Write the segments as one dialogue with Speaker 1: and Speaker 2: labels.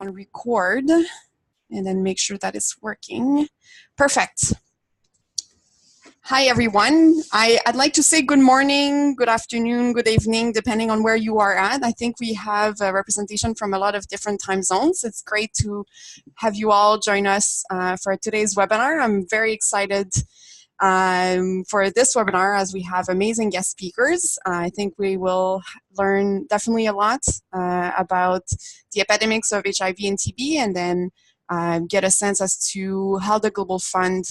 Speaker 1: on record and then make sure that it's working. Perfect. Hi, everyone. I'd like to say good morning, good afternoon, good evening, depending on where you are at. I think we have a representation from a lot of different time zones. It's great to have you all join us for today's webinar. I'm very excited for this webinar as we have amazing guest speakers. I think we will learn definitely a lot about the epidemics of HIV and TB, and then get a sense as to how the Global Fund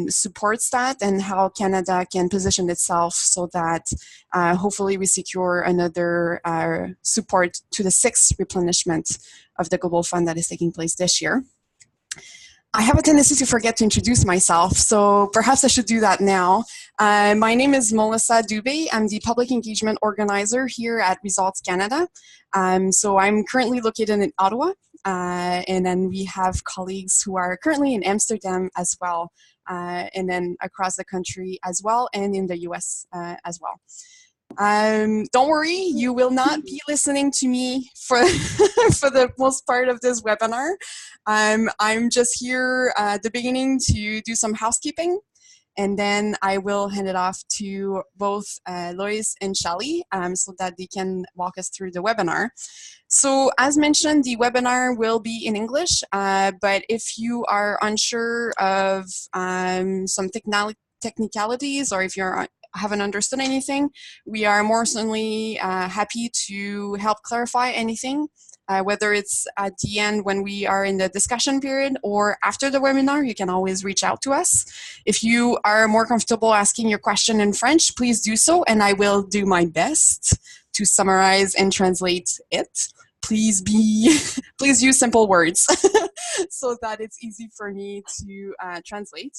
Speaker 1: supports that and how Canada can position itself so that hopefully we secure another support to the 6th replenishment of the Global Fund that is taking place this year. I have a tendency to forget to introduce myself, so perhaps I should do that now. My name is Melissa Dubé. I'm the Public Engagement Organizer here at Results Canada. So I'm currently located in Ottawa, and then we have colleagues who are currently in Amsterdam as well, and then across the country as well, and in the US as well. Don't worry, you will not be listening to me for, for the most part of this webinar. I'm just here at the beginning to do some housekeeping, and then I will hand it off to both Loyce and Shelly so that they can walk us through the webinar. So as mentioned, the webinar will be in English, but if you are unsure of some technicalities, or if you're haven't understood anything, we are more certainly happy to help clarify anything, whether it's at the end when we are in the discussion period or after the webinar. You can always reach out to us. If you are more comfortable asking your question in French, please do so, and I will do my best to summarize and translate it. Please use simple words so that it's easy for me to translate.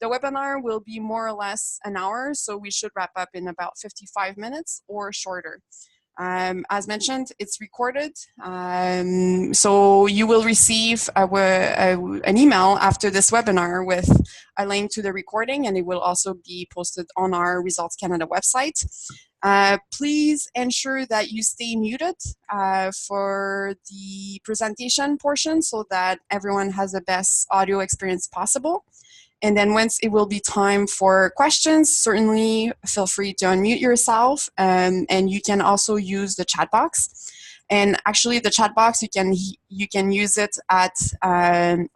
Speaker 1: The webinar will be more or less an hour, so we should wrap up in about 55 minutes or shorter. As mentioned, it's recorded, so you will receive an email after this webinar with a link to the recording, and it will also be posted on our Results Canada website. Please ensure that you stay muted for the presentation portion so that everyone has the best audio experience possible. And then once it will be time for questions, certainly feel free to unmute yourself, and you can also use the chat box. And actually the chat box, you can use it at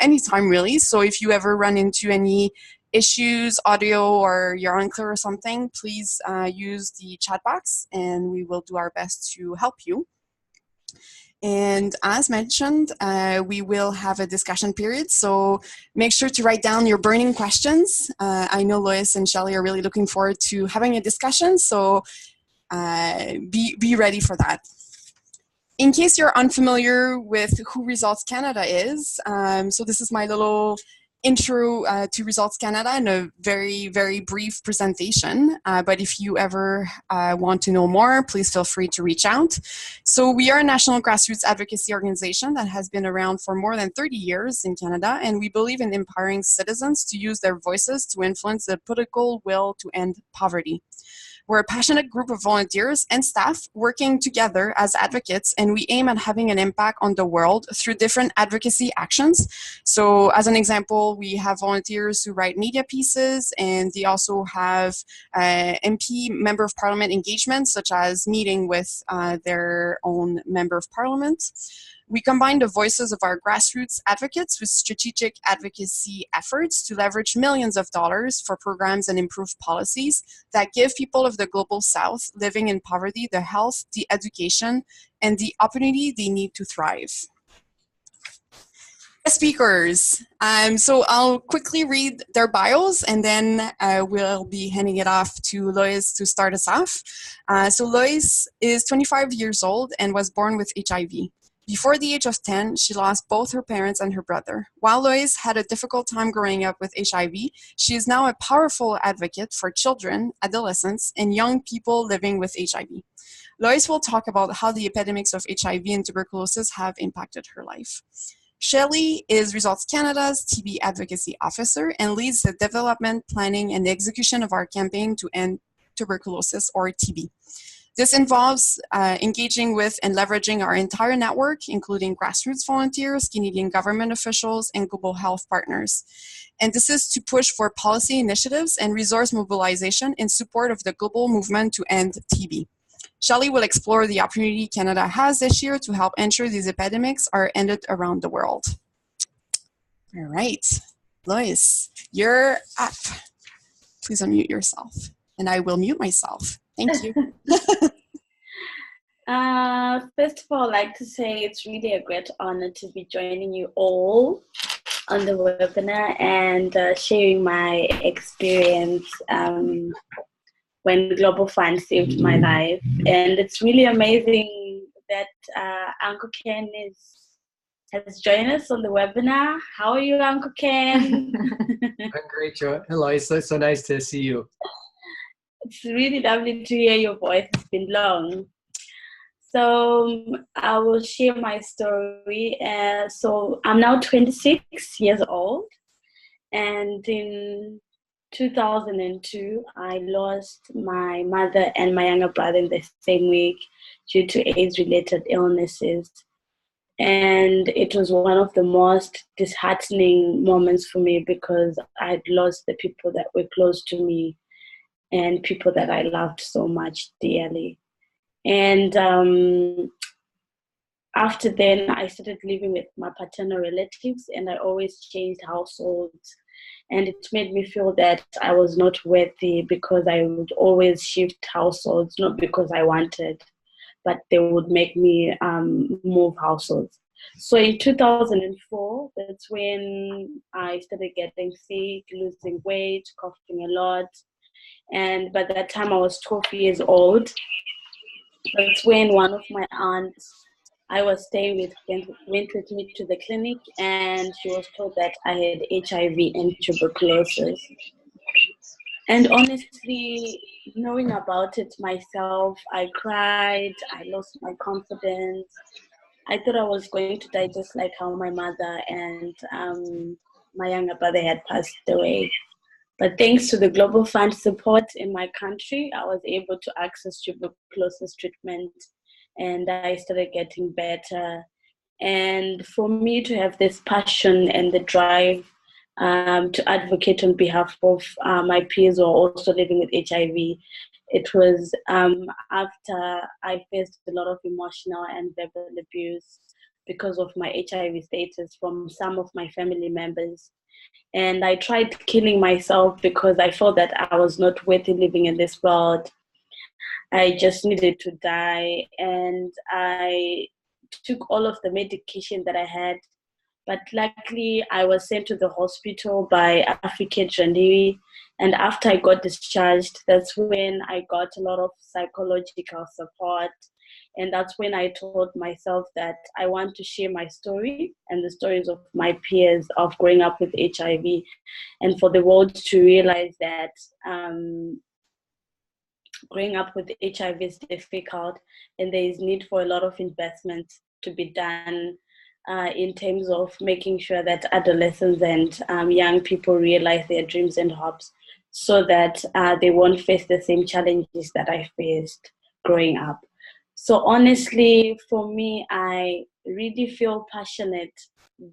Speaker 1: any time really. So if you ever run into any issues, audio, or you're unclear or something, please use the chat box and we will do our best to help you. And as mentioned, we will have a discussion period, so make sure to write down your burning questions. I know Loyce and Shelly are really looking forward to having a discussion, so be ready for that. In case you're unfamiliar with who Results Canada is, so this is my little intro to Results Canada in a very, very brief presentation. But if you ever want to know more, please feel free to reach out. So we are a national grassroots advocacy organization that has been around for more than 30 years in Canada, and we believe in empowering citizens to use their voices to influence the political will to end poverty. We're a passionate group of volunteers and staff working together as advocates, and we aim at having an impact on the world through different advocacy actions. So as an example, we have volunteers who write media pieces, and they also have MP, Member of Parliament engagement, such as meeting with their own Member of Parliament. We combine the voices of our grassroots advocates with strategic advocacy efforts to leverage millions of dollars for programs and improved policies that give people of the Global South living in poverty the health, the education, and the opportunity they need to thrive. Speakers. So I'll quickly read their bios, and then we'll be handing it off to Loyce to start us off. So Loyce is 25 years old and was born with HIV. Before the age of 10, she lost both her parents and her brother. While Loyce had a difficult time growing up with HIV, she is now a powerful advocate for children, adolescents, and young people living with HIV. Loyce will talk about how the epidemics of HIV and tuberculosis have impacted her life. Shelly is Results Canada's TB Advocacy Officer and leads the development, planning, and execution of our campaign to end tuberculosis, or TB. This involves engaging with and leveraging our entire network, including grassroots volunteers, Canadian government officials, and global health partners. And this is to push for policy initiatives and resource mobilization in support of the global movement to end TB. Shelley will explore the opportunity Canada has this year to help ensure these epidemics are ended around the world. All right, Loyce, you're up. Please unmute yourself. And I will mute myself. Thank you.
Speaker 2: First of all, I'd like to say it's really a great honor to be joining you all on the webinar and sharing my experience when Global Fund saved my life. And it's really amazing that Uncle Ken has joined us on the webinar. How are you, Uncle Ken?
Speaker 3: I'm great, Joe. Hello, it's so nice to see you.
Speaker 2: It's really lovely to hear your voice. It's been long. So I will share my story. So I'm now 26 years old, and in 2002, I lost my mother and my younger brother in the same week due to AIDS-related illnesses. And it was one of the most disheartening moments for me because I'd lost the people that were close to me and people that I loved so much dearly. And after then, I started living with my paternal relatives, and I always changed households. And it made me feel that I was not worthy because I would always shift households, not because I wanted, but they would make me move households. So in 2004, that's when I started getting sick, losing weight, coughing a lot. And by that time, I was 12 years old. That's when one of my aunts I was staying with went with me to the clinic, and she was told that I had HIV and tuberculosis. And honestly, knowing about it myself, I cried, I lost my confidence. I thought I was going to die just like how my mother and my younger brother had passed away. But thanks to the Global Fund support in my country, I was able to access tuberculosis treatment, and I started getting better. And for me to have this passion and the drive to advocate on behalf of my peers who are also living with HIV, it was after I faced a lot of emotional and verbal abuse because of my HIV status from some of my family members. And I tried killing myself because I felt that I was not worthy living in this world. I just needed to die. And I took all of the medication that I had. But luckily, I was sent to the hospital by African Jandiwi. And after I got discharged, that's when I got a lot of psychological support. And that's when I told myself that I want to share my story and the stories of my peers of growing up with HIV, and for the world to realize that growing up with HIV is difficult and there is need for a lot of investment to be done in terms of making sure that adolescents and young people realize their dreams and hopes so that they won't face the same challenges that I faced growing up. So honestly, for me, I really feel passionate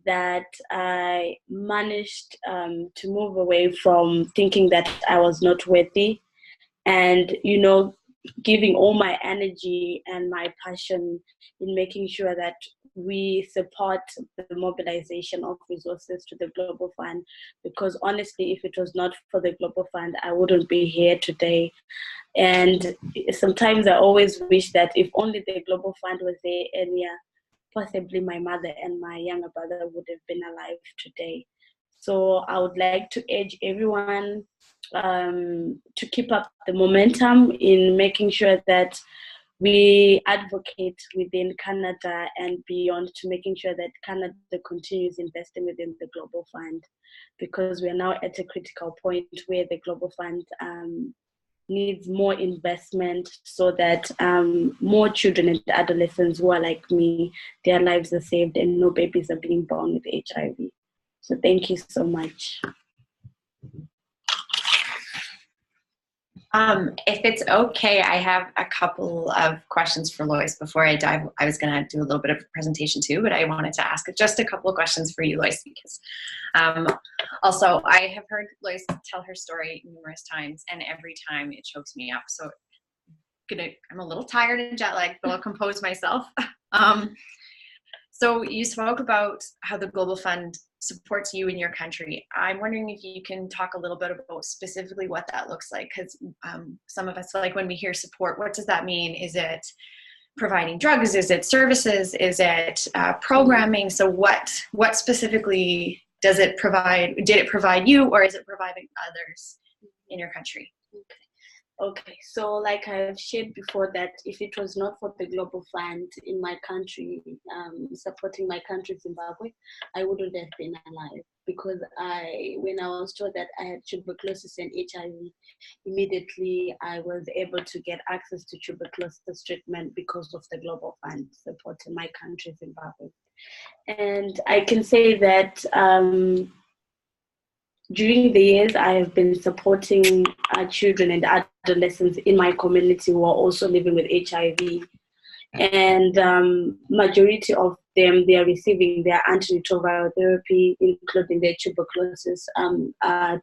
Speaker 2: that I managed to move away from thinking that I was not worthy and, giving all my energy and my passion in making sure that we support the mobilization of resources to the Global Fund, because honestly, if it was not for the Global Fund, I wouldn't be here today. And sometimes I always wish that if only the Global Fund was there earlier, possibly my mother and my younger brother would have been alive today. So I would like to urge everyone to keep up the momentum in making sure that we advocate within Canada and beyond to making sure that Canada continues investing within the Global Fund, because we are now at a critical point where the Global Fund needs more investment so that more children and adolescents who are like me, their lives are saved and no babies are being born with HIV. So thank you so much.
Speaker 4: If it's okay, I have a couple of questions for Loyce before I dive. I was going to do a little bit of a presentation too, but I wanted to ask just a couple of questions for you, Loyce, because also I have heard Loyce tell her story numerous times, and every time it chokes me up. So I'm a little tired and jet lagged, but I'll compose myself. So you spoke about how the Global Fund supports you in your country. I'm wondering if you can talk a little bit about specifically what that looks like, because some of us, like when we hear support, what does that mean? Is it providing drugs? Is it services? Is it programming? So what specifically does it provide? Did it provide you, or is it providing others in your country?
Speaker 2: Okay, so like I've shared before, that if it was not for the Global Fund in my country, supporting my country, Zimbabwe, I wouldn't have been alive, because when I was told that I had tuberculosis and HIV, immediately I was able to get access to tuberculosis treatment because of the Global Fund supporting my country, Zimbabwe. And I can say that during the years, I have been supporting children and adolescents in my community who are also living with HIV. And majority of them, they are receiving their antiretroviral therapy, including their tuberculosis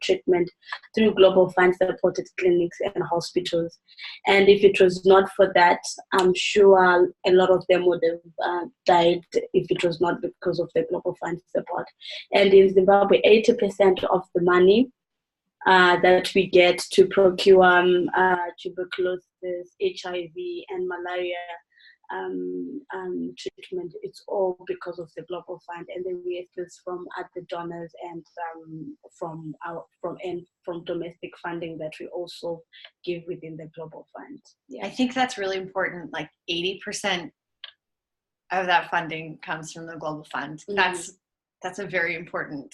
Speaker 2: treatment, through Global Fund supported clinics and hospitals. And if it was not for that, I'm sure a lot of them would have died if it was not because of the Global Fund support. And in Zimbabwe, 80% of the money that we get to procure tuberculosis, HIV, and malaria treatment, it's all because of the Global Fund, and then we have this from other donors and from domestic funding that we also give within the Global Fund.
Speaker 4: Yeah. I think that's really important. Like 80% of that funding comes from the Global Fund. Mm-hmm. That's a very important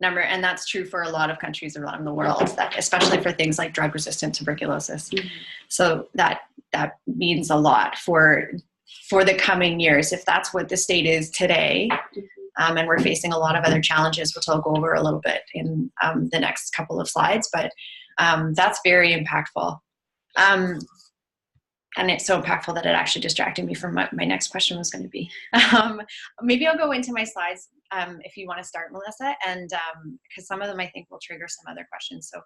Speaker 4: number, and that's true for a lot of countries around the world, that, especially for things like drug-resistant tuberculosis. Mm-hmm. So that means a lot for the coming years, if that's what the state is today. Mm-hmm. And we're facing a lot of other challenges, which I'll go over a little bit in the next couple of slides, but that's very impactful. And it's so impactful that it actually distracted me from what my next question was going to be. Maybe I'll go into my slides if you want to start, Melissa, and because some of them I think will trigger some other questions. So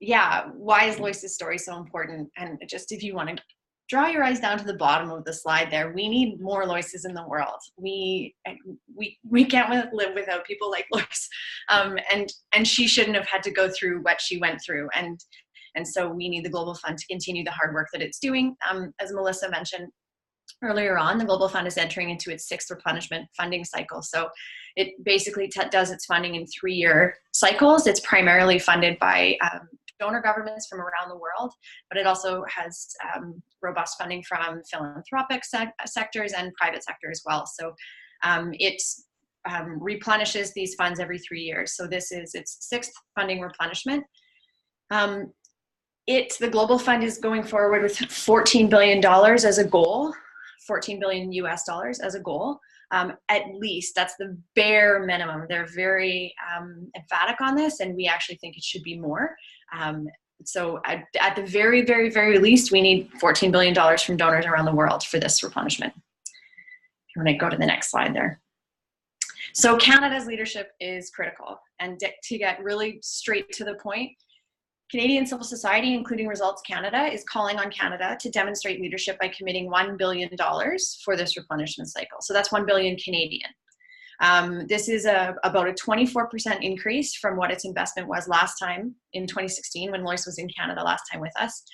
Speaker 4: yeah, why is Loyce's story so important? And just if you want to draw your eyes down to the bottom of the slide there, we need more Loyces in the world. We can't live without people like Loyce. And she shouldn't have had to go through what she went through. And so we need the Global Fund to continue the hard work that it's doing. As Melissa mentioned earlier on, the Global Fund is entering into its 6th replenishment funding cycle. So it basically does its funding in 3-year cycles. It's primarily funded by donor governments from around the world, but it also has robust funding from philanthropic sectors and private sector as well. So it replenishes these funds every 3 years. So this is its 6th funding replenishment. The Global Fund is going forward with $14 billion as a goal, $14 billion US dollars as a goal. At least that's the bare minimum. They're very emphatic on this, and we actually think it should be more. So at the very, very, very least, we need $14 billion from donors around the world for this replenishment. If you want to go to the next slide there. So Canada's leadership is critical, and to get really straight to the point, Canadian civil society, including Results Canada, is calling on Canada to demonstrate leadership by committing $1 billion for this replenishment cycle. So that's 1 billion Canadian. This is about a 24% increase from what its investment was last time in 2016 when Loyce was in Canada last time with us.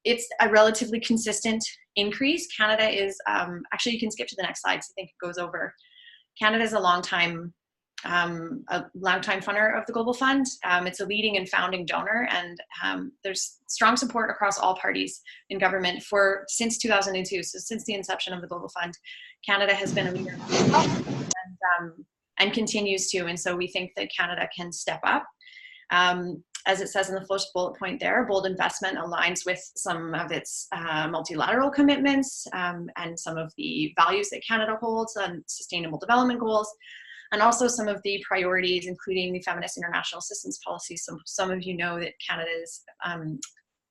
Speaker 4: It's a relatively consistent increase. Canada is, actually you can skip to the next slide, so I think it goes over. Canada is a longtime funder of the Global Fund. It's a leading and founding donor, and there's strong support across all parties in government since 2002. So since the inception of the Global Fund, Canada has been a leader and continues to. And so we think that Canada can step up. As it says in the first bullet point there, bold investment aligns with some of its multilateral commitments and some of the values that Canada holds on sustainable development goals. and also some of the priorities, including the Feminist International Assistance Policy. Some of you know that Canada's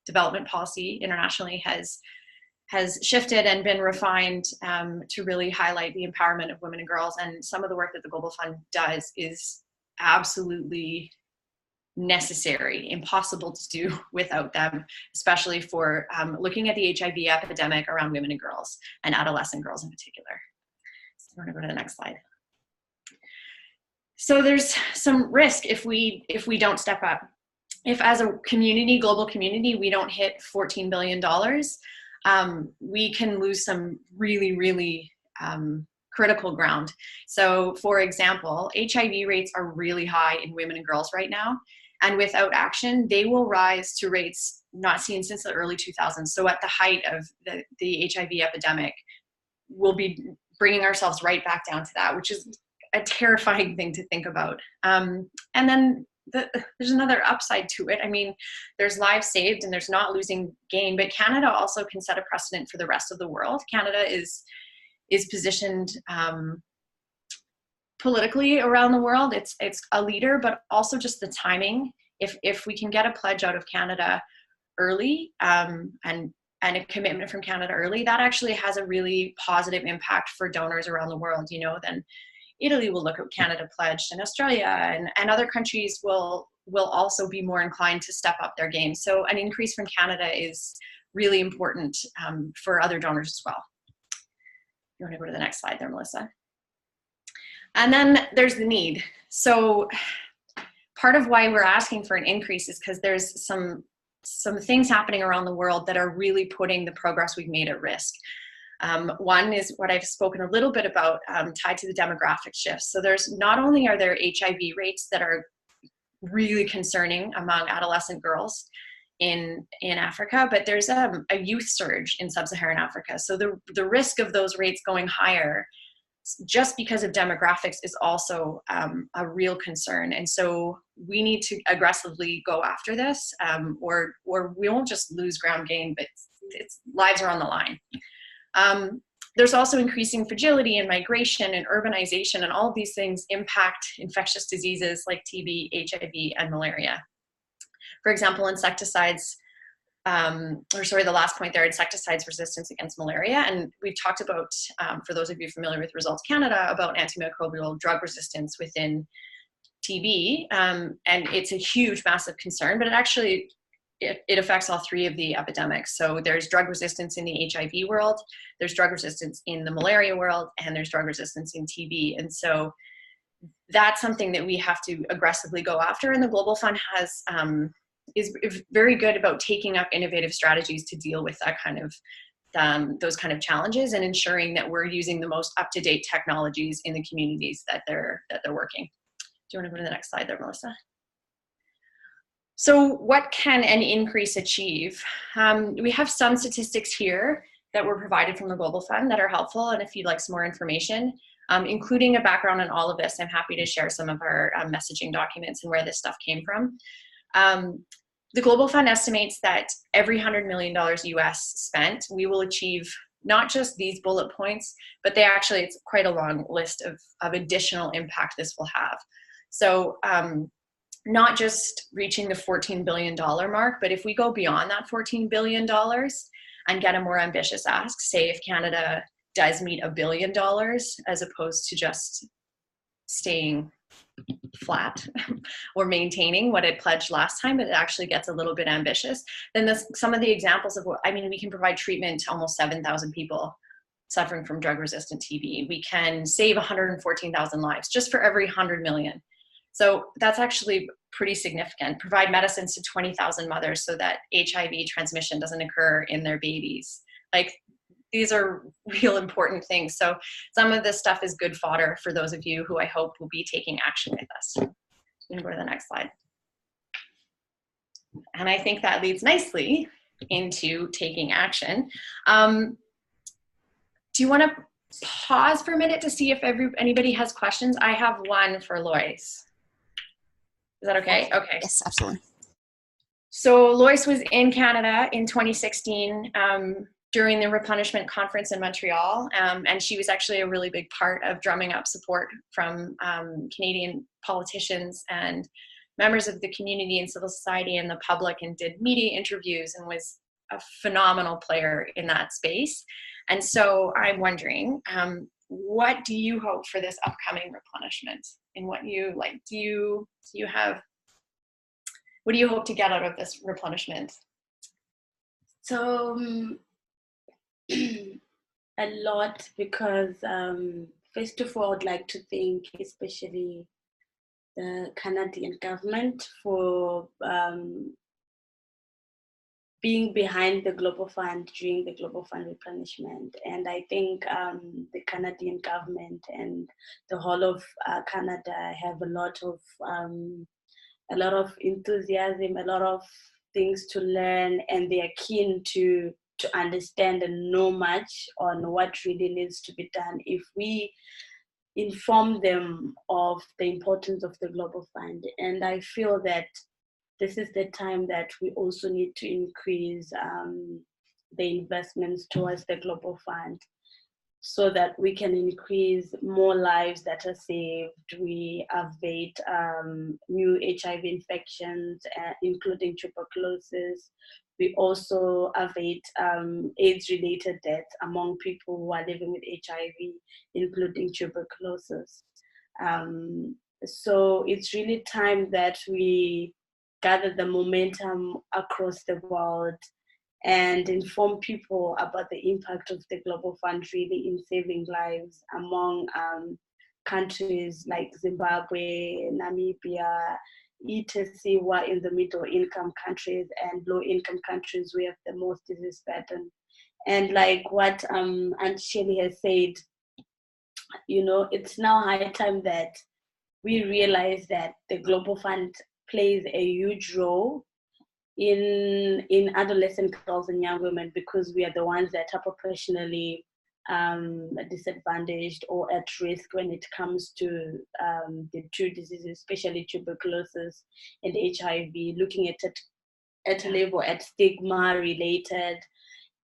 Speaker 4: development policy internationally has shifted and been refined to really highlight the empowerment of women and girls. And some of the work that the Global Fund does is absolutely necessary, impossible to do without them, especially for looking at the HIV epidemic around women and girls, and adolescent girls in particular. So we're gonna go to the next slide. So there's some risk if we don't step up. If as a community, global community, we don't hit $14 billion, we can lose some really, really critical ground. So for example, HIV rates are really high in women and girls right now. And without action, they will rise to rates not seen since the early 2000s. So at the height of the HIV epidemic, we'll be bringing ourselves right back down to that, which is a terrifying thing to think about. And then there's another upside to it. I mean, there's lives saved and there's not losing gain, but Canada also can set a precedent for the rest of the world. Canada is positioned politically around the world. It's a leader, but also just the timing. If we can get a pledge out of Canada early and a commitment from Canada early, that actually has a really positive impact for donors around the world. You know, then Italy will look at Canada pledged, and Australia and other countries will also be more inclined to step up their game. So an increase from Canada is really important for other donors as well. You want to go to the next slide there, Melissa? And then there's the need. So part of why we're asking for an increase is because there's some things happening around the world that are really putting the progress we've made at risk. One is what I've spoken a little bit about, tied to the demographic shifts. So not only are there HIV rates that are really concerning among adolescent girls in Africa, but there's a youth surge in sub-Saharan Africa. So the risk of those rates going higher just because of demographics is also a real concern. And so we need to aggressively go after this, or we won't just lose ground gain, but lives are on the line. There's also increasing fragility and migration and urbanization, and all of these things impact infectious diseases like TB, HIV, and malaria. For example, insecticides, the last point there, insecticides resistance against malaria. And we've talked about, for those of you familiar with Results Canada, about antimicrobial drug resistance within TB. And it's a huge, massive concern, but it affects all three of the epidemics. So there's drug resistance in the HIV world, there's drug resistance in the malaria world, and there's drug resistance in TB. And so that's something that we have to aggressively go after. And the Global Fund is very good about taking up innovative strategies to deal with that kind of those kind of challenges, and ensuring that we're using the most up-to-date technologies in the communities that they're working. Do you want to go to the next slide there, Melissa? So what can an increase achieve? We have some statistics here that were provided from the Global Fund that are helpful, and if you'd like some more information, including a background on all of this, I'm happy to share some of our messaging documents and where this stuff came from. The Global Fund estimates that every $100 million US spent, we will achieve not just these bullet points, but it's quite a long list of additional impact this will have. So not just reaching the $14 billion mark, but if we go beyond that $14 billion and get a more ambitious ask, say if Canada does meet $1 billion as opposed to just staying flat or maintaining what it pledged last time, but it actually gets a little bit ambitious, then some of the examples of we can provide treatment to almost 7,000 people suffering from drug-resistant TB. We can save 114,000 lives just for every 100 million. So that's actually pretty significant. Provide medicines to 20,000 mothers so that HIV transmission doesn't occur in their babies. These are real important things. So some of this stuff is good fodder for those of you who I hope will be taking action with us. I'm going to go to the next slide. And I think that leads nicely into taking action. Do you want to pause for a minute to see if anybody has questions? I have one for Loyce. Is that okay? Okay.
Speaker 1: Yes, absolutely.
Speaker 4: So Loyce was in Canada in 2016 during the replenishment conference in Montreal. And she was actually a really big part of drumming up support from Canadian politicians and members of the community and civil society and the public, and did media interviews and was a phenomenal player in that space. And so I'm wondering, what do you hope for this upcoming replenishment? And what you like, what do you hope to get out of this replenishment?
Speaker 2: So a lot, because first of all, I'd like to thank especially the Canadian government for being behind the Global Fund during the Global Fund replenishment. And I think the Canadian government and the whole of Canada have a lot of enthusiasm, a lot of things to learn, and they are keen to understand and know much on what really needs to be done if we inform them of the importance of the Global Fund. And I feel that this is the time that we also need to increase the investments towards the Global Fund, so that we can increase more lives that are saved. We evade new HIV infections, including tuberculosis. We also evade AIDS-related deaths among people who are living with HIV, including tuberculosis. So it's really time that we gather the momentum across the world and inform people about the impact of the Global Fund really in saving lives among countries like Zimbabwe, Namibia, etc., who are in the middle income countries and low income countries who have the most disease burden. And like what Aunt Shelley has said, it's now high time that we realize that the Global Fund plays a huge role in adolescent girls and young women, because we are the ones that are proportionally disadvantaged or at risk when it comes to the two diseases, especially tuberculosis and HIV. Looking at it at a level at stigma related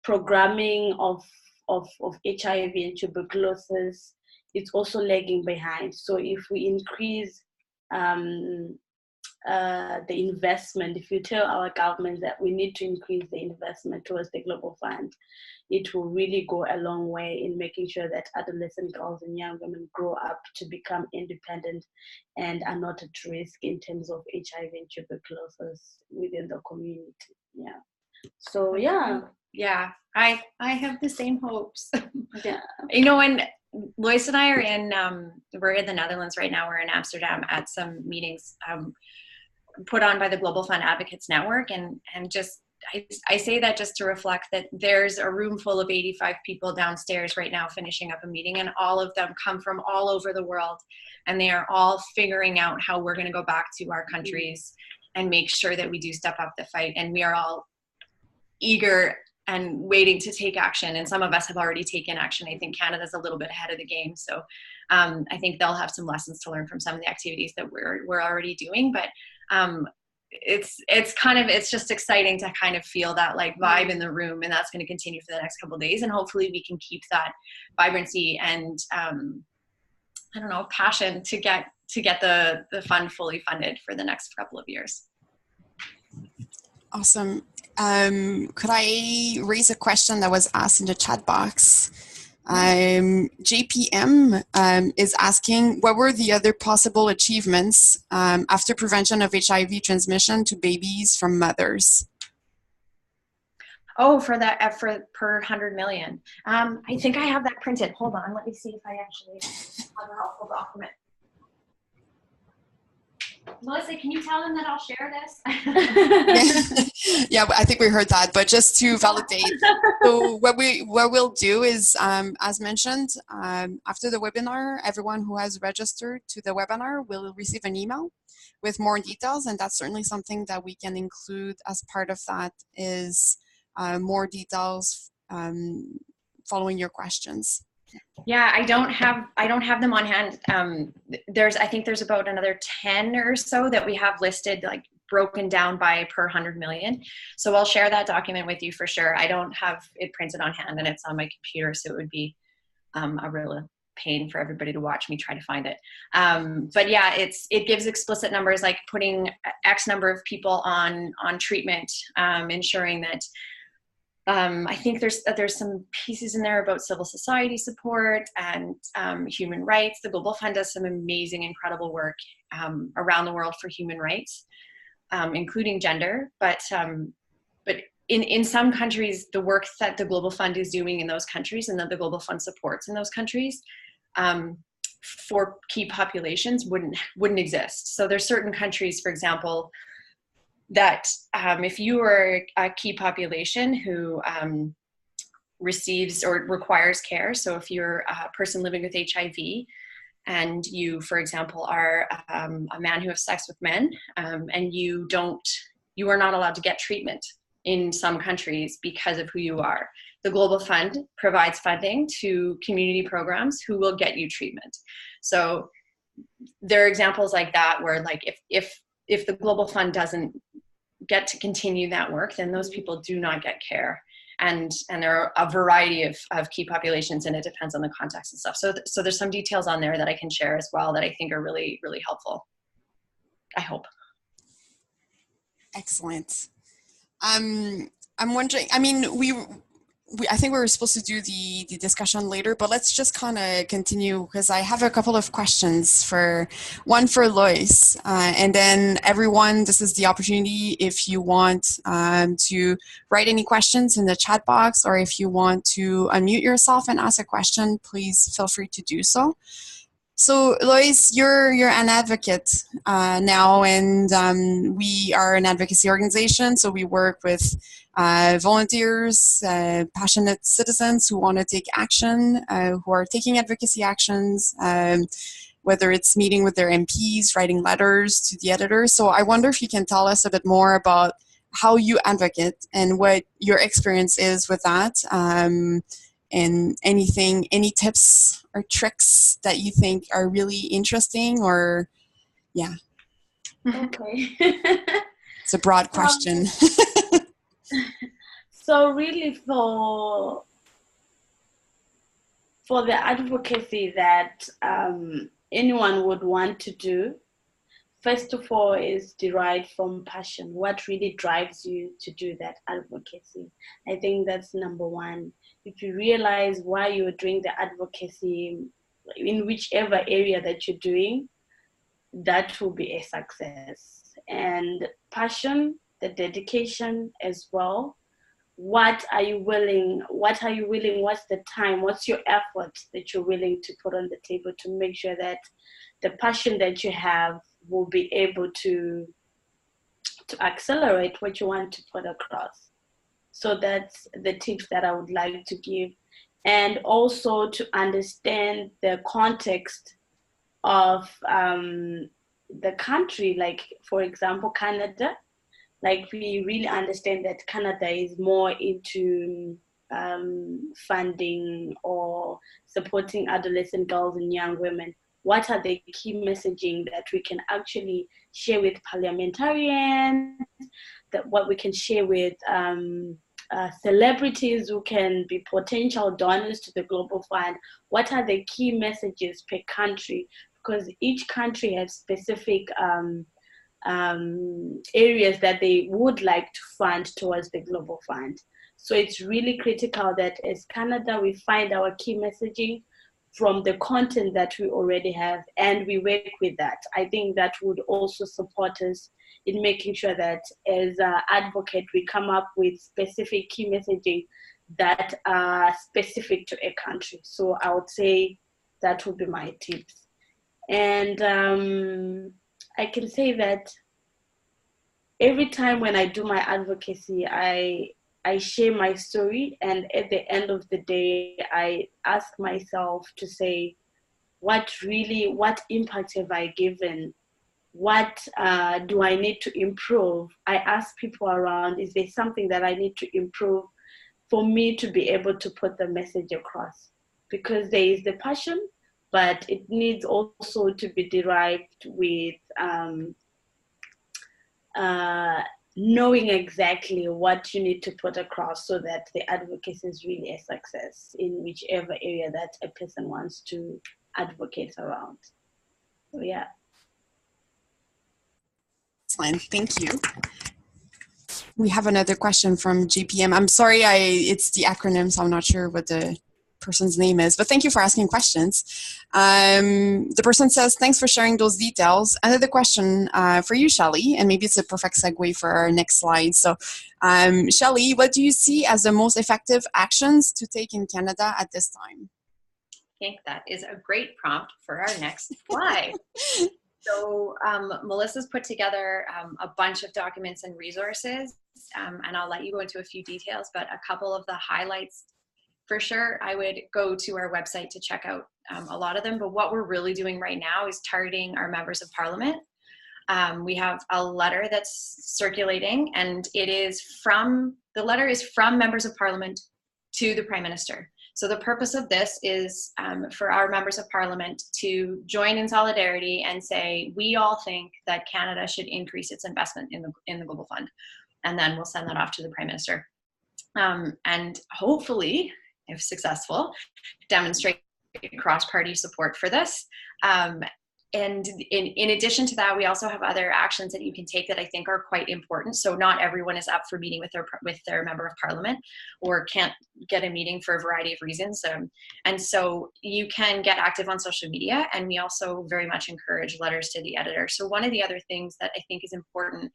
Speaker 2: programming of HIV and tuberculosis, it's also lagging behind. So if we increase the investment, if you tell our government that we need to increase the investment towards the Global Fund, it will really go a long way in making sure that adolescent girls and young women grow up to become independent and are not at risk in terms of HIV and tuberculosis within the community. Yeah. So
Speaker 4: yeah, I have the same hopes.
Speaker 2: Yeah.
Speaker 4: And Loyce and I are we're in the Netherlands right now. We're in Amsterdam at some meetings put on by the Global Fund Advocates Network, and just I say that just to reflect that there's a room full of 85 people downstairs right now finishing up a meeting, and all of them come from all over the world, and they are all figuring out how we're going to go back to our countries and make sure that we do step up the fight. And we are all eager and waiting to take action, and some of us have already taken action. I think Canada's a little bit ahead of the game, so I think they'll have some lessons to learn from some of the activities that we're already doing. But it's just exciting to kind of feel that like vibe in the room, and that's going to continue for the next couple of days, and hopefully we can keep that vibrancy and passion to get the fund fully funded for the next couple of years.
Speaker 1: Awesome. Could I raise a question that was asked in the chat box? JPM is asking, what were the other possible achievements after prevention of HIV transmission to babies from mothers?
Speaker 4: Oh, for that, per 100 million. I think I have that printed. Hold on, let me see if I actually have a helpful document. Melissa, can you tell them that I'll share
Speaker 1: this? Yeah, I think we heard that, but just to validate. So what we'll do is, as mentioned, after the webinar, everyone who has registered to the webinar will receive an email with more details, and that's certainly something that we can include as part of that is more details following your questions.
Speaker 4: Yeah, I don't have them on hand. I think there's about another 10 or so that we have listed, like broken down by per 100 million. So I'll share that document with you for sure. I don't have it printed on hand and it's on my computer, so it would be a real pain for everybody to watch me try to find it. But yeah, it gives explicit numbers like putting X number of people on treatment, ensuring that I think there's some pieces in there about civil society support and human rights. The Global Fund does some amazing, incredible work around the world for human rights, including gender. But in some countries, the work that the Global Fund is doing in those countries and that the Global Fund supports in those countries for key populations wouldn't exist. So there's certain countries, for example, that if you are a key population who receives or requires care, so if you're a person living with HIV and you, for example, are a man who has sex with men, and you are not allowed to get treatment in some countries because of who you are, the Global Fund provides funding to community programs who will get you treatment. So there are examples like that where, like, if the Global Fund doesn't get to continue that work, then those people do not get care. And there are a variety of key populations, and it depends on the context and stuff. So there's some details on there that I can share as well that I think are really, really helpful. I hope.
Speaker 1: Excellent. I'm wondering, I mean, I think we were supposed to do the discussion later, but let's just kind of continue because I have a couple of questions one for Loyce, and then everyone, this is the opportunity if you want to write any questions in the chat box, or if you want to unmute yourself and ask a question, please feel free to do so. So Loyce, you're an advocate now, and we are an advocacy organization. So we work with volunteers, passionate citizens who want to take action, who are taking advocacy actions, whether it's meeting with their MPs, writing letters to the editors. So I wonder if you can tell us a bit more about how you advocate and what your experience is with that. And any tips or tricks that you think are really interesting, or yeah.
Speaker 2: Okay.
Speaker 1: It's a broad question.
Speaker 2: So really for the advocacy that anyone would want to do, first of all, is derived from passion. What really drives you to do that advocacy? I think that's number one. If you realize why you're doing the advocacy in whichever area that you're doing, that will be a success. And passion, the dedication as well. What are you willing? What's the time? What's your effort that you're willing to put on the table to make sure that the passion that you have will be able to accelerate what you want to put across? So that's the tips that I would like to give. And also to understand the context of the country, like for example, Canada. Like we really understand that Canada is more into funding or supporting adolescent girls and young women. What are the key messaging that we can actually share with parliamentarians, that what we can share with celebrities who can be potential donors to the Global Fund? What are the key messages per country? Because each country has specific areas that they would like to fund towards the Global Fund. So it's really critical that as Canada, we find our key messaging from the content that we already have, and we work with that. I think that would also support us in making sure that as an advocate, we come up with specific key messaging that are specific to a country. So I would say that would be my tips. And I can say that every time when I do my advocacy, I share my story, and at the end of the day, I ask myself to say, what impact have I given? What do I need to improve? I ask people around, is there something that I need to improve for me to be able to put the message across? Because there is the passion, but it needs also to be derived with knowing exactly what you need to put across so that the advocacy is really a success in whichever area that a person wants to advocate around. So yeah.
Speaker 1: Excellent, thank you. We have another question from JPM. I'm sorry, it's the acronym, so I'm not sure what the person's name is, but thank you for asking questions. The person says, thanks for sharing those details. Another question for you, Shelley, and maybe it's a perfect segue for our next slide. So, Shelley, what do you see as the most effective actions to take in Canada at this time?
Speaker 4: I think that is a great prompt for our next slide. So Melissa's put together a bunch of documents and resources, and I'll let you go into a few details, but a couple of the highlights, for sure, I would go to our website to check out a lot of them, but what we're really doing right now is targeting our members of parliament. We have a letter that's circulating, and the letter is from members of parliament to the Prime Minister. So the purpose of this is for our members of parliament to join in solidarity and say, we all think that Canada should increase its investment in the Global Fund. And then we'll send that off to the Prime Minister. And hopefully, if successful, demonstrate cross-party support for this. And in addition to that, we also have other actions that you can take that I think are quite important. So not everyone is up for meeting with their member of parliament or can't get a meeting for a variety of reasons. And so you can get active on social media, and we also very much encourage letters to the editor. So one of the other things that I think is important,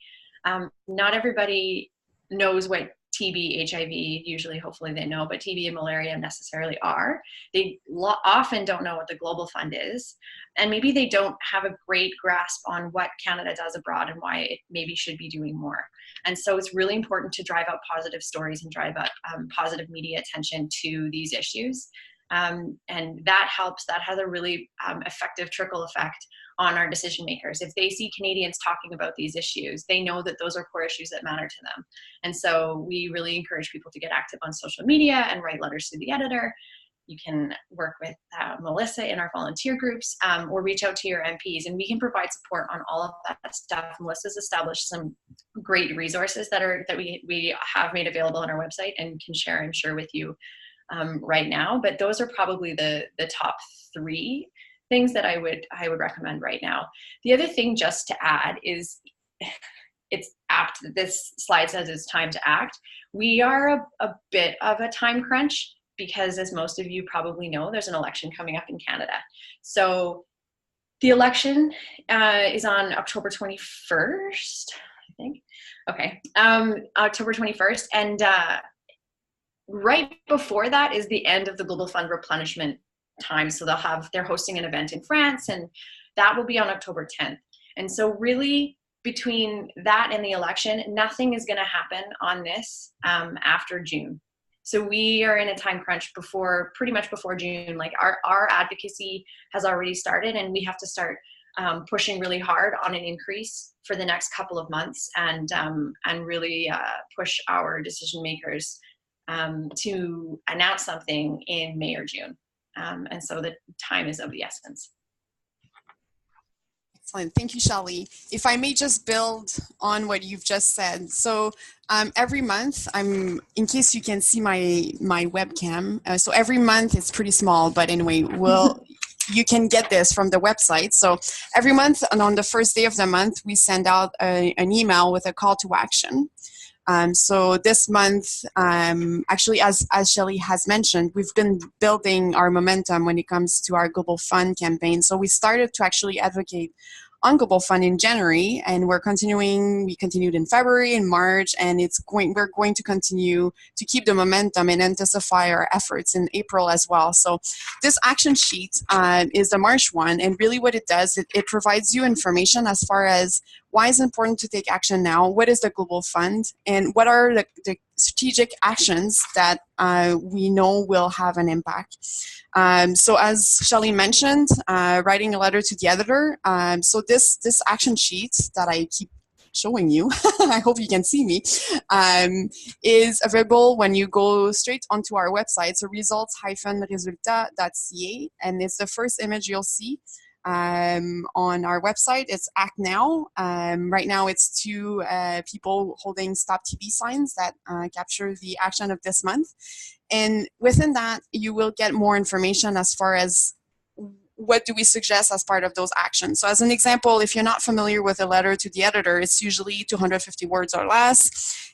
Speaker 4: not everybody knows what TB, HIV, usually, hopefully they know, but TB and malaria necessarily are. They often don't know what the Global Fund is, and maybe they don't have a great grasp on what Canada does abroad and why it maybe should be doing more. And so it's really important to drive out positive stories and drive out positive media attention to these issues. And that helps, that has a really effective trickle effect on our decision makers. If they see Canadians talking about these issues, they know that those are core issues that matter to them. And so we really encourage people to get active on social media and write letters to the editor. You can work with Melissa in our volunteer groups, or reach out to your MPs, and we can provide support on all of that stuff. Melissa's established some great resources that we have made available on our website and can share, I'm sure, with you right now. But those are probably the top three things that I would recommend right now. The other thing just to add is it's apt that this slide says it's time to act. We are a bit of a time crunch because, as most of you probably know, there's an election coming up in Canada. So the election is on October 21st, I think. Okay, October 21st. And right before that is the end of the Global Fund replenishment time. So they're hosting an event in France, and that will be on October 10th. And so really between that and the election, nothing is going to happen on this after June. So we are in a time crunch pretty much before June. Like our advocacy has already started, and we have to start pushing really hard on an increase for the next couple of months, and really push our decision makers to announce something in May or June. And so the time is of the essence.
Speaker 1: Excellent. Thank you, Shelley. If I may just build on what you've just said. So every month, in case you can see my webcam, so every month it's pretty small, but anyway, you can get this from the website. So every month, and on the first day of the month, we send out an email with a call to action. So this month, actually, as Shelley has mentioned, we've been building our momentum when it comes to our Global Fund campaign. So we started to actually advocate on Global Fund in January, and we continued in February and March, and we're going to continue to keep the momentum and intensify our efforts in April as well. So this action sheet is the March one, and really what it does, it provides you information as far as why it's important to take action now, what is the Global Fund, and what are the strategic actions that we know will have an impact. So as Shelley mentioned, writing a letter to the editor. So this action sheet that I keep showing you, I hope you can see me, is available when you go straight onto our website, so results-resultat.ca, and it's the first image you'll see. on our website. It's Act Now. Right now it's two people holding Stop TB signs that capture the action of this month. And within that, you will get more information as far as what do we suggest as part of those actions. So as an example, if you're not familiar with a letter to the editor, it's usually 250 words or less.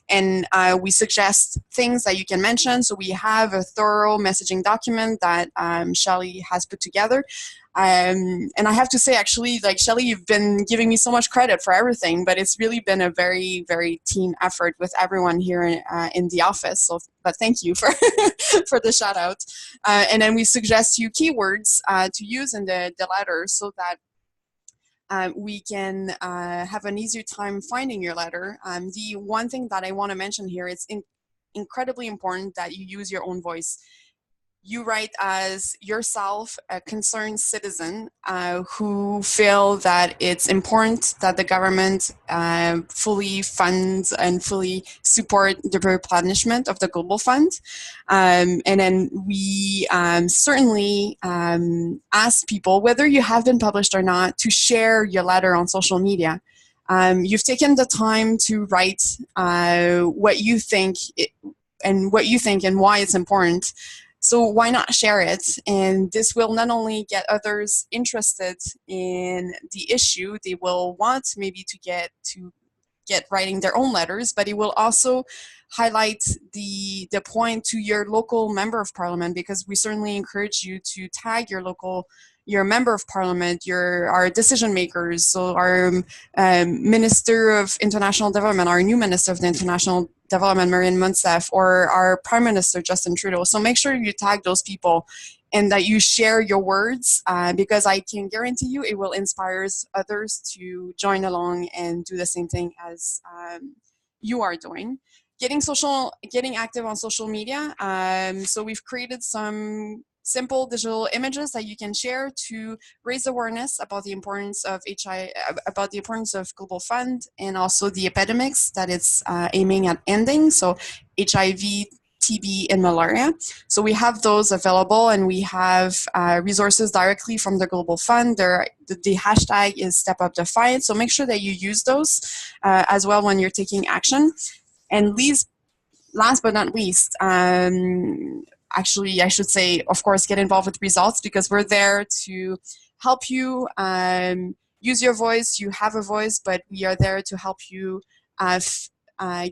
Speaker 1: And we suggest things that you can mention. So we have a thorough messaging document that Shelley has put together. And I have to say, actually, like Shelley, you've been giving me so much credit for everything, but it's really been a very, very team effort with everyone here in the office. So, but thank you for for the shout out. And then we suggest you keywords to use in the letter so that we can have an easier time finding your letter. The one thing that I want to mention here, it's incredibly important that you use your own voice. You write as yourself, a concerned citizen who feel that it's important that the government fully funds and fully support the replenishment of the Global Fund. And then we certainly ask people, whether you have been published or not, to share your letter on social media. You've taken the time to write what you think and why it's important. So why not share it? And this will not only get others interested in the issue, they will want maybe to get writing their own letters, but it will also highlight the point to your local member of parliament, because we certainly encourage you to tag your member of parliament, our decision makers, so our Minister of International Development, our new Minister of the International Development, Marianne Munsef, or our Prime Minister, Justin Trudeau. So make sure you tag those people and that you share your words, because I can guarantee you it will inspire others to join along and do the same thing as you are doing. Getting active on social media. So we've created some simple digital images that you can share to raise awareness about the importance of about the importance of Global Fund, and also the epidemics that it's aiming at ending. So HIV, TB, and malaria. So we have those available, and we have resources directly from the Global Fund. The hashtag is Step Up the Fight. So make sure that you use those as well when you're taking action. And last but not least, actually, I should say, of course, get involved with results, because we're there to help you use your voice. You have a voice, but we are there to help you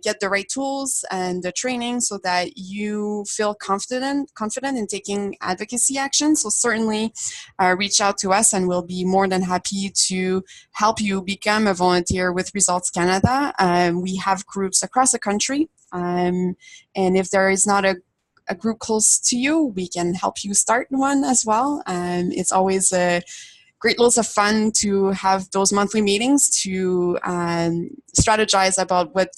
Speaker 1: get the right tools and the training so that you feel confident in taking advocacy action. So certainly reach out to us, and we'll be more than happy to help you become a volunteer with Results Canada. We have groups across the country, and if there is not a group close to you, we can help you start one as well. It's always great loads of fun to have those monthly meetings to strategize about what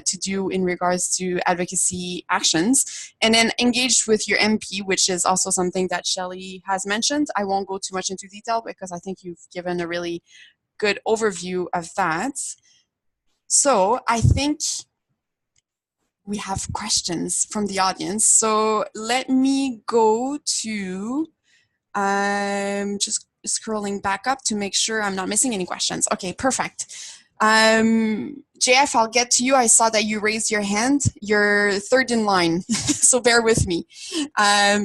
Speaker 1: to do in regards to advocacy actions, and then engage with your MP, which is also something that Shelley has mentioned. I won't go too much into detail because I think you've given a really good overview of that. So I think we have questions from the audience. So let me go to, just scrolling back up to make sure I'm not missing any questions. Okay, perfect. JF, I'll get to you. I saw that you raised your hand. You're third in line, so bear with me.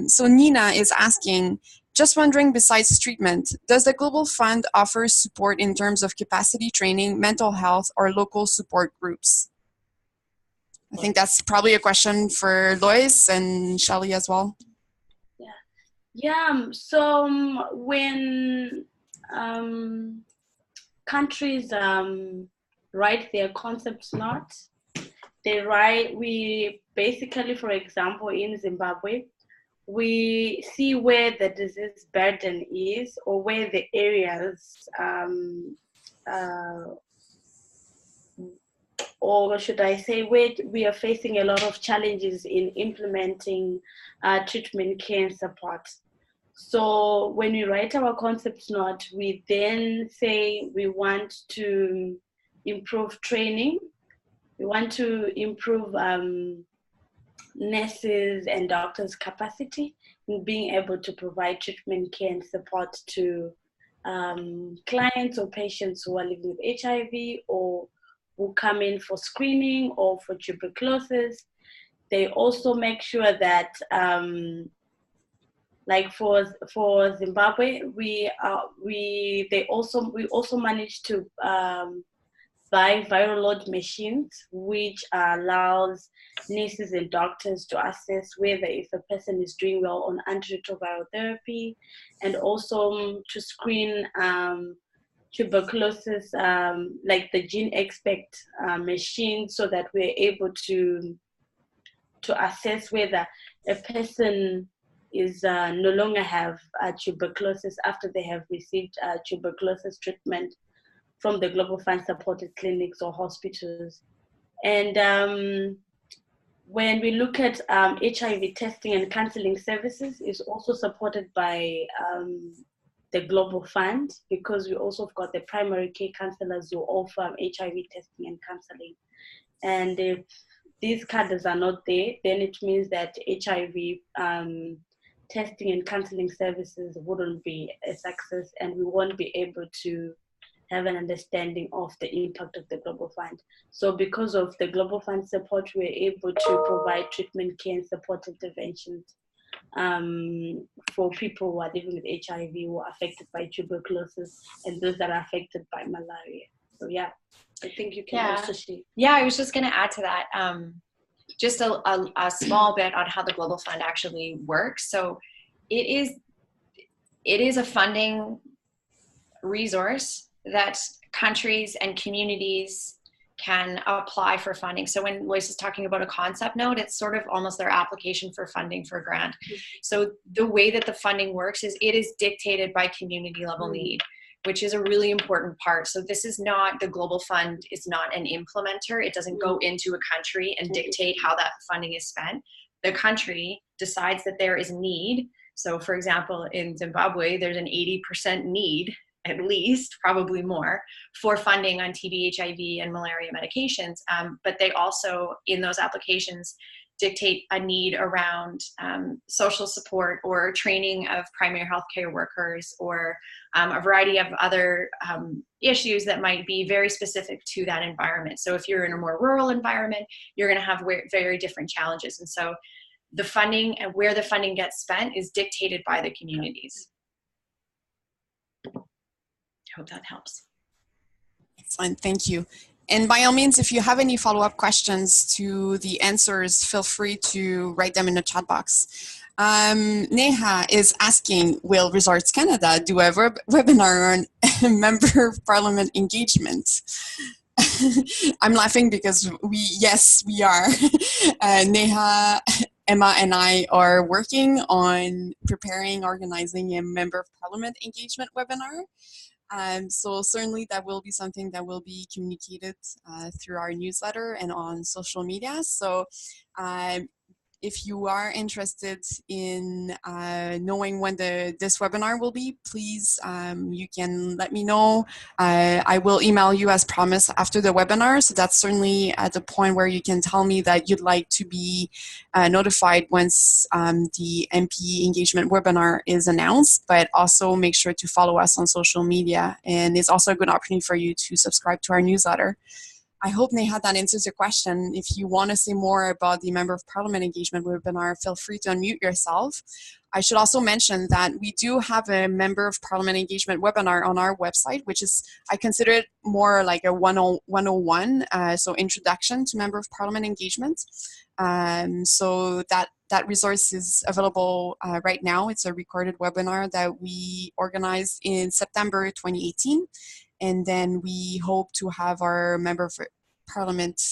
Speaker 1: So Nina is asking, just wondering, besides treatment, does the Global Fund offer support in terms of capacity training, mental health, or local support groups? I think that's probably a question for Loyce and Shelley as well.
Speaker 2: Yeah. So when countries write their concepts notes, we basically, for example, in Zimbabwe, we see where the disease burden is, or where the areas or should I say, where we are facing a lot of challenges in implementing treatment care and support. So when we write our concept note, we then say we want to improve training, we want to improve nurses and doctors' capacity in being able to provide treatment care and support to clients or patients who are living with HIV or who come in for screening or for tuberculosis. They also make sure that, like for Zimbabwe, we also managed to buy viral load machines, which allows nurses and doctors to assess whether if a person is doing well on antiretroviral therapy, and also to screen tuberculosis, like the Gene Expect machine, so that we're able to assess whether a person is no longer have tuberculosis after they have received tuberculosis treatment from the Global Fund supported clinics or hospitals. And when we look at HIV testing and counseling services, is also supported by the Global Fund, because we also have got the primary care counselors who offer HIV testing and counseling. And if these cadres are not there, then it means that HIV testing and counseling services wouldn't be a success, and we won't be able to have an understanding of the impact of the Global Fund. So because of the Global Fund support, we're able to provide treatment care and support interventions for people who are living with HIV, who are affected by tuberculosis, and those that are affected by malaria. So yeah, I think you can also see.
Speaker 4: Yeah, I was just going to add to that. Just a small bit on how the Global Fund actually works. So it is a funding resource that countries and communities can apply for funding. So when Loyce is talking about a concept note, it's sort of almost their application for funding for a grant. So the way that the funding works is it is dictated by community level need, which is a really important part. So this is not, the Global Fund is not an implementer. It doesn't go into a country and dictate how that funding is spent. The country decides that there is need. So for example, in Zimbabwe, there's an 80% need, at least, probably more, for funding on TB, HIV, and malaria medications. But they also, in those applications, dictate a need around social support or training of primary healthcare workers, or a variety of other issues that might be very specific to that environment. So if you're in a more rural environment, you're going to have very different challenges. And so the funding and where the funding gets spent is dictated by the communities. I hope that helps.
Speaker 1: Excellent, thank you. And by all means, if you have any follow-up questions to the answers, feel free to write them in the chat box. Neha is asking, will Resorts Canada do a webinar on Member of Parliament engagement? I'm laughing because yes, we are. Neha, Emma, and I are working on organizing a Member of Parliament engagement webinar. So certainly that will be something that will be communicated through our newsletter and on social media. So if you are interested in knowing when this webinar will be, please, you can let me know. I will email you as promised after the webinar. So that's certainly at the point where you can tell me that you'd like to be notified once the MP engagement webinar is announced, but also make sure to follow us on social media. And it's also a good opportunity for you to subscribe to our newsletter. I hope, Neha, that answers your question. If you want to say more about the Member of Parliament engagement webinar, feel free to unmute yourself. I should also mention that we do have a Member of Parliament engagement webinar on our website, which is, I consider it more like a 101, so introduction to Member of Parliament engagement. So that resource is available right now. It's a recorded webinar that we organized in September 2018. And then we hope to have our Member of Parliament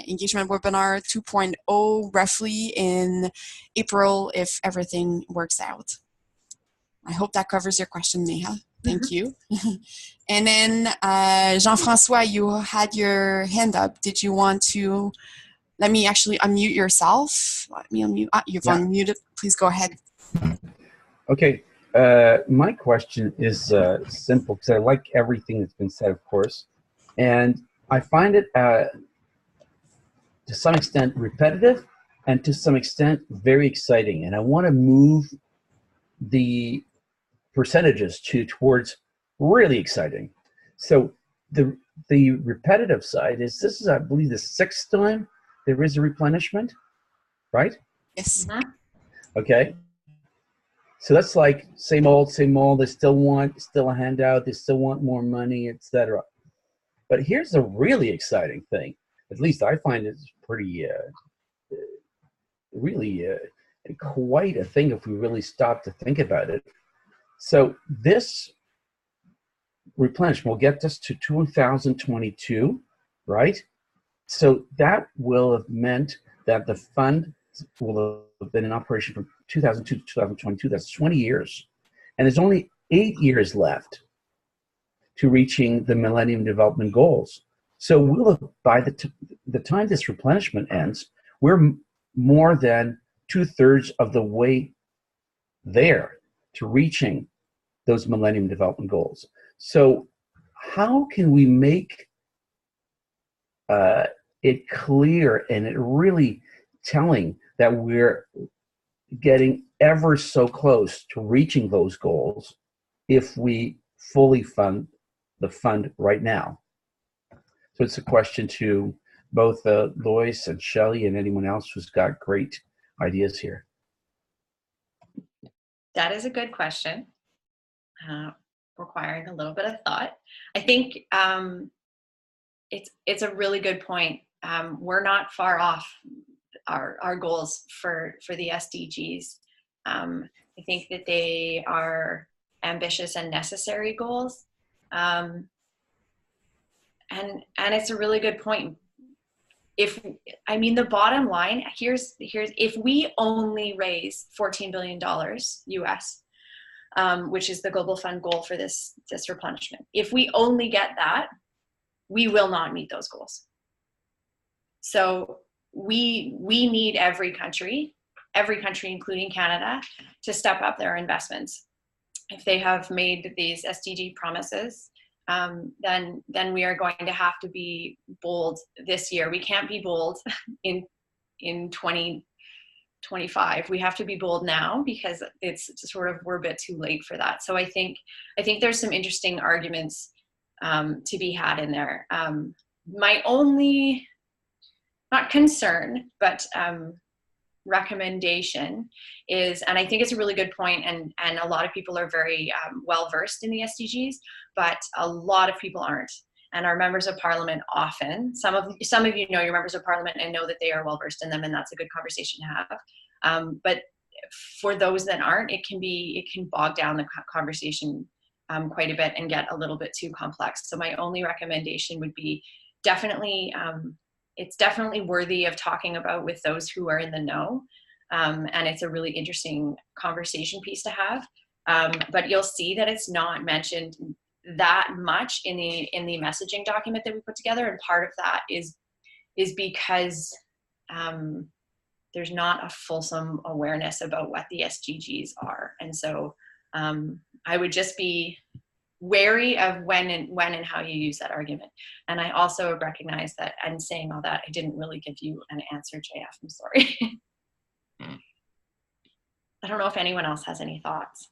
Speaker 1: engagement webinar 2.0 roughly in April if everything works out. I hope that covers your question, Neha. Thank you. And then Jean-François, you had your hand up. Did you want to, let me actually unmute yourself. Let me unmute, you've unmuted. Please go ahead.
Speaker 5: Okay. My question is simple, because I like everything that's been said, of course, and I find it to some extent repetitive and to some extent very exciting, and I want to move the percentages towards really exciting. So the repetitive side is, this is, I believe, the 6th time there is a replenishment, right?
Speaker 1: Yes.
Speaker 4: Mhm.
Speaker 5: Okay. So that's like same old, same old. They still want a handout. They still want more money, etc. But here's a really exciting thing. At least I find it's pretty, really quite a thing if we really stop to think about it. So this replenishment will get us to 2022, right? So that will have meant that the fund will have been in operation from 2002 to 2022. That's 20 years. And there's only 8 years left to reaching the Millennium Development Goals. So we'll have, by the time this replenishment ends, we're more than 2/3 of the way there to reaching those Millennium Development Goals. So how can we make it clear and it really telling that we're getting ever so close to reaching those goals if we fully fund the fund right now? So it's a question to both Loyce and Shelley and anyone else who's got great ideas here.
Speaker 4: That is a good question, requiring a little bit of thought. I think it's a really good point. We're not far off our goals for the SDGs. I think that they are ambitious and necessary goals. And it's a really good point. The bottom line, here's if we only raise $14 billion US, which is the Global Fund goal for this replenishment, if we only get that, we will not meet those goals. So we need every country, including Canada, to step up their investments. If they have made these SDG promises, then we are going to have to be bold this year. We can't be bold in 2025. We have to be bold now, because it's sort of, we're a bit too late for that. So I think there's some interesting arguments to be had in there. My only, not concern, but recommendation is, and I think it's a really good point, and a lot of people are very well versed in the SDGs, but a lot of people aren't. And our members of parliament often, some of you know your members of parliament and know that they are well versed in them, and that's a good conversation to have. But for those that aren't, it can bog down the conversation quite a bit and get a little bit too complex. So my only recommendation would be definitely, it's definitely worthy of talking about with those who are in the know. And it's a really interesting conversation piece to have. But you'll see that it's not mentioned that much in the messaging document that we put together. And part of that is because there's not a fulsome awareness about what the SDGs are. And so I would just be wary of when and how you use that argument. And I also recognize that, and saying all that, I didn't really give you an answer, JF. I'm sorry. I don't know if anyone else has any thoughts.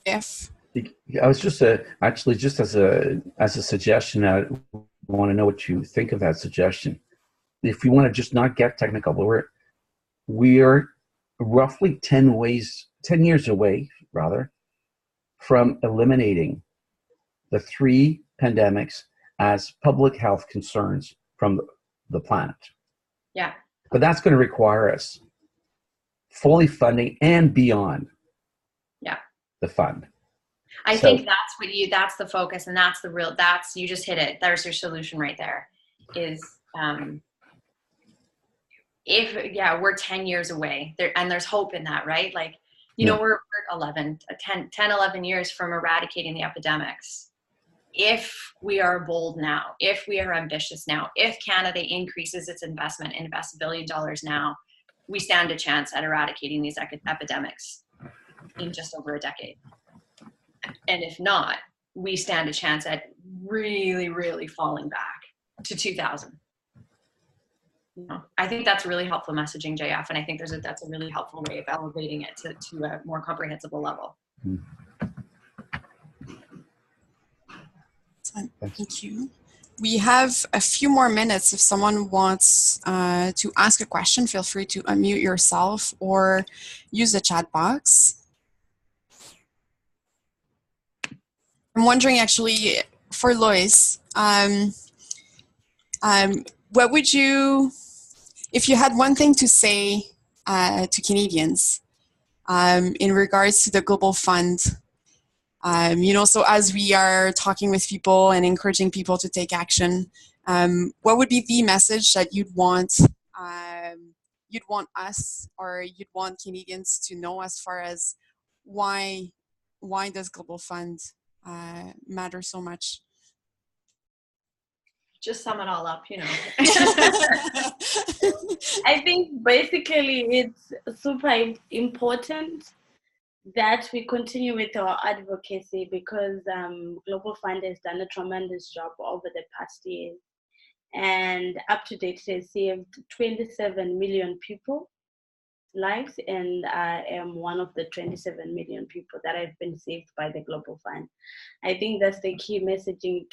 Speaker 1: Yes.
Speaker 5: I was just actually just as a suggestion, I want to know what you think of that suggestion. If you want to just not get technical, but we're roughly 10 years away, rather, from eliminating the 3 pandemics as public health concerns from the planet.
Speaker 4: Yeah.
Speaker 5: But that's going to require us fully funding and beyond.
Speaker 4: Yeah.
Speaker 5: The fund.
Speaker 4: I think that's the focus, and that's you just hit it. There's your solution right there. Is we're 10 years away there, and there's hope in that, right? Like, you know, we're 11 years from eradicating the epidemics. If we are bold now, if we are ambitious now, if Canada increases its investment and invests $1 billion now, we stand a chance at eradicating these epidemics in just over a decade. And if not, we stand a chance at really, really falling back to 2000. No, I think that's really helpful messaging, JF, and I think that's a really helpful way of elevating it to a more comprehensible level.
Speaker 1: Thank you. We have a few more minutes. If someone wants to ask a question, feel free to unmute yourself or use the chat box. I'm wondering, actually, for Loyce, what would you, if you had one thing to say to Canadians in regards to the Global Fund, so as we are talking with people and encouraging people to take action, what would be the message that you'd want us, or you'd want Canadians to know, as far as why does Global Fund matter so much?
Speaker 4: Just sum it all up,
Speaker 2: I think basically it's super important that we continue with our advocacy, because Global Fund has done a tremendous job over the past years. And up to date, they saved 27 million people lives, and I am one of the 27 million people that have been saved by the Global Fund. I think that's the key messaging,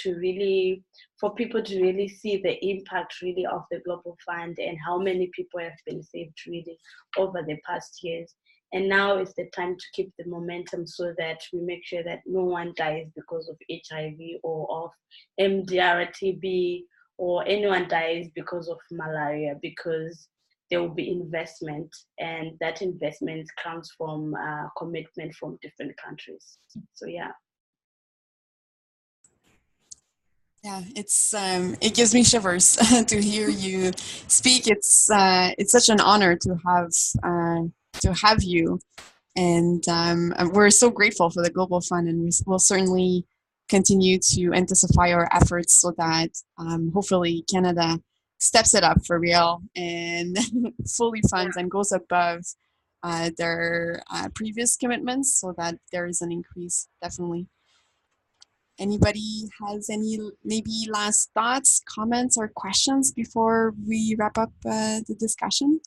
Speaker 2: for people to really see the impact really of the Global Fund and how many people have been saved really over the past years. And now is the time to keep the momentum, so that we make sure that no one dies because of HIV or of MDR, TB, or anyone dies because of malaria, because there will be investment, and that investment comes from commitment from different countries. So yeah.
Speaker 1: Yeah, it gives me shivers to hear you speak. It's such an honor to have you, and we're so grateful for the Global Fund, and we'll certainly continue to intensify our efforts so that hopefully Canada steps it up for real and fully funds and goes above their previous commitments, so that there is an increase, definitely. Anybody has any maybe last thoughts, comments, or questions before we wrap up the discussion?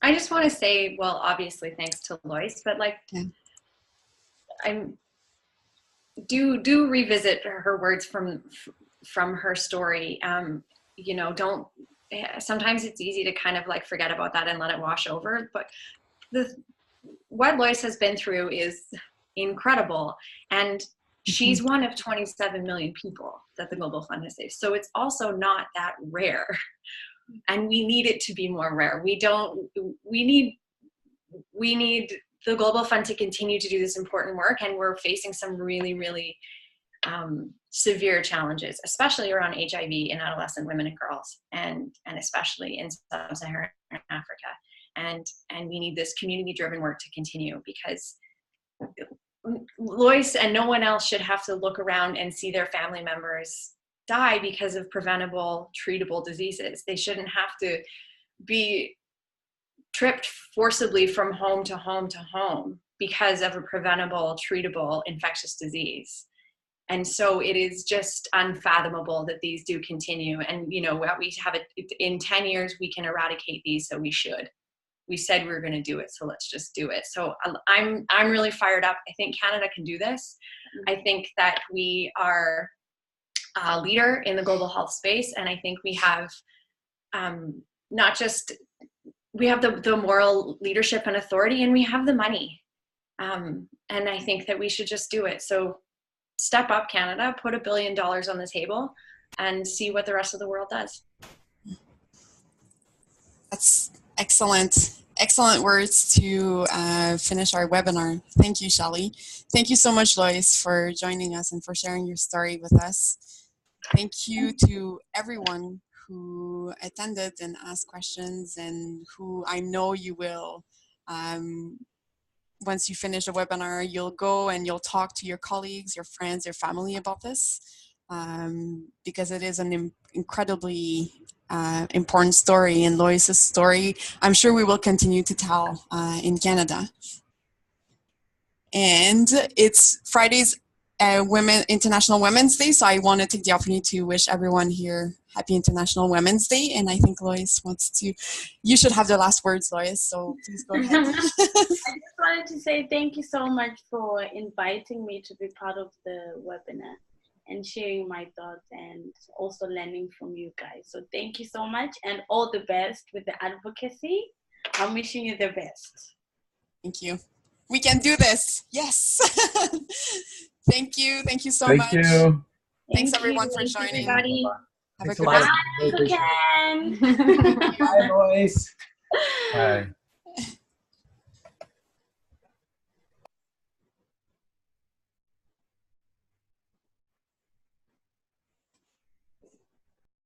Speaker 4: I just want to say, well, obviously thanks to Loyce, but do revisit her words from her story. Sometimes it's easy to kind of forget about that and let it wash over, but what Loyce has been through is incredible, and she's one of 27 million people that the Global Fund has saved. So it's also not that rare, and we need it to be more rare. We need the Global Fund to continue to do this important work, and we're facing some really, really severe challenges, especially around HIV in adolescent women and girls, and especially in sub-Saharan Africa. And we need this community-driven work to continue, because Loyce and no one else should have to look around and see their family members die because of preventable, treatable diseases. They shouldn't have to be tripped forcibly from home to home to home because of a preventable, treatable infectious disease. And so it is just unfathomable that these do continue. And we have it in 10 years, we can eradicate these, so we should. We said we were going to do it, so let's just do it. So I'm really fired up. I think Canada can do this. I think that we are a leader in the global health space, and I think we have we have the moral leadership and authority, and we have the money. And I think that we should just do it. So step up, Canada, put $1 billion on the table, and see what the rest of the world does.
Speaker 1: That's excellent. Excellent words to finish our webinar. Thank you, Shelley. Thank you so much, Loyce, for joining us and for sharing your story with us. Thank you to everyone who attended and asked questions, and who I know you will. Once you finish the webinar, you'll go and you'll talk to your colleagues, your friends, your family about this, because it is an incredibly important story, and Loyce's story, I'm sure we will continue to tell in Canada. And it's Friday's International Women's Day, so I want to take the opportunity to wish everyone here happy International Women's Day. And I think Loyce wants to, you should have the last words, Loyce, so please go ahead.
Speaker 2: I just wanted to say thank you so much for inviting me to be part of the webinar and sharing my thoughts and also learning from you guys. So thank you so much and all the best with the advocacy. I'm wishing you the best.
Speaker 1: Thank you. We can do this. Yes. Thank you. Thank you so much.
Speaker 5: Thank you.
Speaker 1: Thanks everyone for joining.
Speaker 4: Everybody.
Speaker 1: Have a
Speaker 3: Thanks
Speaker 1: good
Speaker 3: a lot.
Speaker 1: day.
Speaker 2: Bye, Ken.
Speaker 3: Bye, boys.
Speaker 5: Bye.